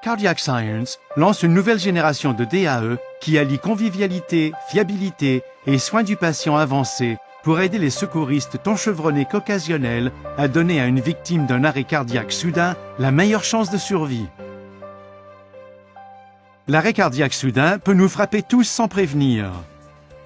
Cardiac Science lance une nouvelle génération de DAE qui allie convivialité, fiabilité et soins du patient avancés pour aider les secouristes tant chevronnés qu'occasionnels à donner à une victime d'un arrêt cardiaque soudain la meilleure chance de survie. L'arrêt cardiaque soudain peut nous frapper tous sans prévenir.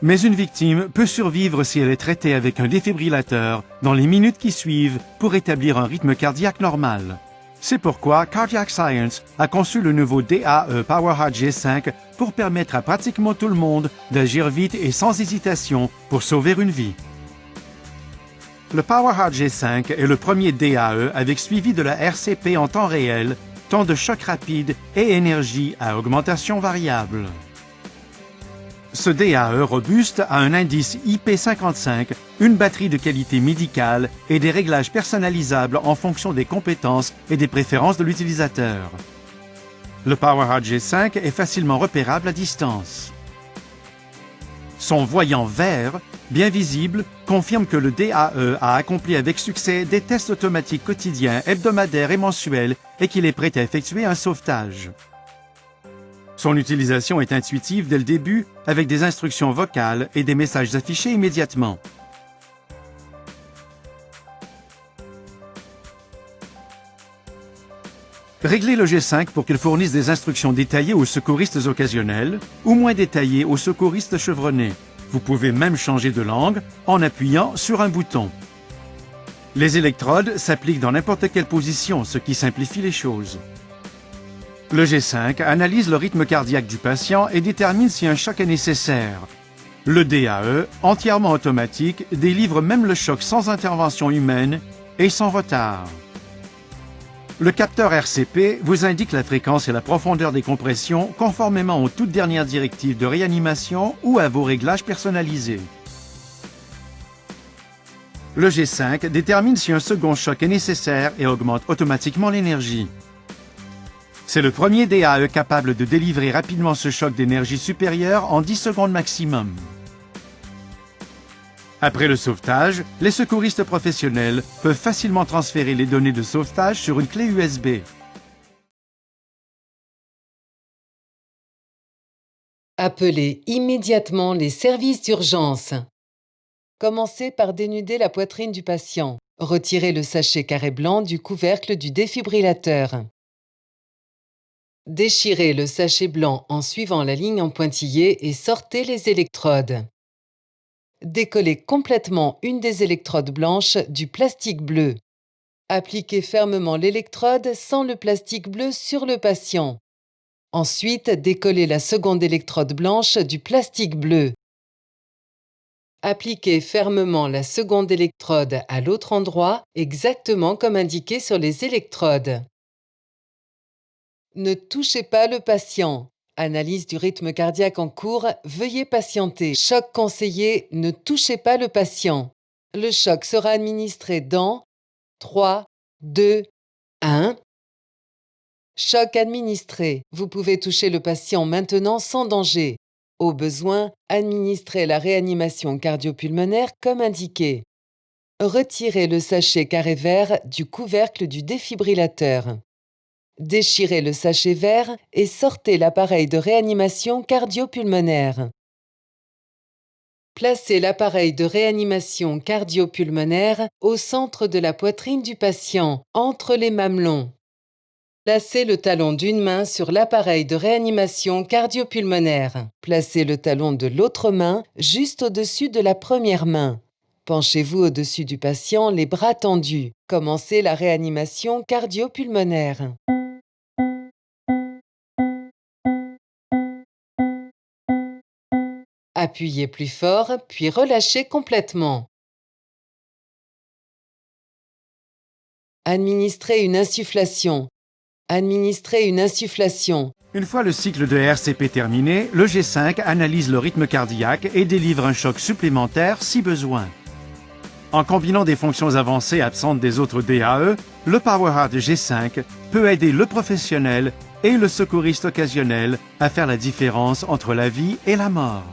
Mais une victime peut survivre si elle est traitée avec un défibrillateur dans les minutes qui suivent pour établir un rythme cardiaque normal. C'est pourquoi Cardiac Science a conçu le nouveau DAE PowerHeart G5 pour permettre à pratiquement tout le monde d'agir vite et sans hésitation pour sauver une vie. Le PowerHeart G5 est le premier DAE avec suivi de la RCP en temps réel, temps de choc rapide et énergie à augmentation variable. Ce DAE robuste a un indice IP55, une batterie de qualité médicale et des réglages personnalisables en fonction des compétences et des préférences de l'utilisateur. Le PowerHeart G5 est facilement repérable à distance. Son voyant vert, bien visible, confirme que le DAE a accompli avec succès des tests automatiques quotidiens, hebdomadaires et mensuels et qu'il est prêt à effectuer un sauvetage. Son utilisation est intuitive dès le début avec des instructions vocales et des messages affichés immédiatement. Réglez le G5 pour qu'il fournisse des instructions détaillées aux secouristes occasionnels ou moins détaillées aux secouristes chevronnés. Vous pouvez même changer de langue en appuyant sur un bouton. Les électrodes s'appliquent dans n'importe quelle position, ce qui simplifie les choses. Le G5 analyse le rythme cardiaque du patient et détermine si un choc est nécessaire. Le DAE, entièrement automatique, délivre même le choc sans intervention humaine et sans retard. Le capteur RCP vous indique la fréquence et la profondeur des compressions conformément aux toutes dernières directives de réanimation ou à vos réglages personnalisés. Le G5 détermine si un second choc est nécessaire et augmente automatiquement l'énergie. C'est le premier DAE capable de délivrer rapidement ce choc d'énergie supérieure en 10 secondes maximum. Après le sauvetage, les secouristes professionnels peuvent facilement transférer les données de sauvetage sur une clé USB. Appelez immédiatement les services d'urgence. Commencez par dénuder la poitrine du patient. Retirez le sachet carré blanc du couvercle du défibrillateur. Déchirez le sachet blanc en suivant la ligne en pointillé et sortez les électrodes. Décollez complètement une des électrodes blanches du plastique bleu. Appliquez fermement l'électrode sans le plastique bleu sur le patient. Ensuite, décollez la seconde électrode blanche du plastique bleu. Appliquez fermement la seconde électrode à l'autre endroit, exactement comme indiqué sur les électrodes. Ne touchez pas le patient. Analyse du rythme cardiaque en cours, veuillez patienter. Choc conseillé, ne touchez pas le patient. Le choc sera administré dans 3, 2, 1. Choc administré. Vous pouvez toucher le patient maintenant sans danger. Au besoin, administrez la réanimation cardio-pulmonaire comme indiqué. Retirez le sachet carré vert du couvercle du défibrillateur. Déchirez le sachet vert et sortez l'appareil de réanimation cardio-pulmonaire. Placez l'appareil de réanimation cardio-pulmonaire au centre de la poitrine du patient, entre les mamelons. Placez le talon d'une main sur l'appareil de réanimation cardio-pulmonaire. Placez le talon de l'autre main juste au-dessus de la première main. Penchez-vous au-dessus du patient, les bras tendus. Commencez la réanimation cardio-pulmonaire. Appuyez plus fort, puis relâchez complètement. Administrez une insufflation. Administrez une insufflation. Une fois le cycle de RCP terminé, le G5 analyse le rythme cardiaque et délivre un choc supplémentaire si besoin. En combinant des fonctions avancées absentes des autres DAE, le PowerHeart G5 peut aider le professionnel et le secouriste occasionnel à faire la différence entre la vie et la mort.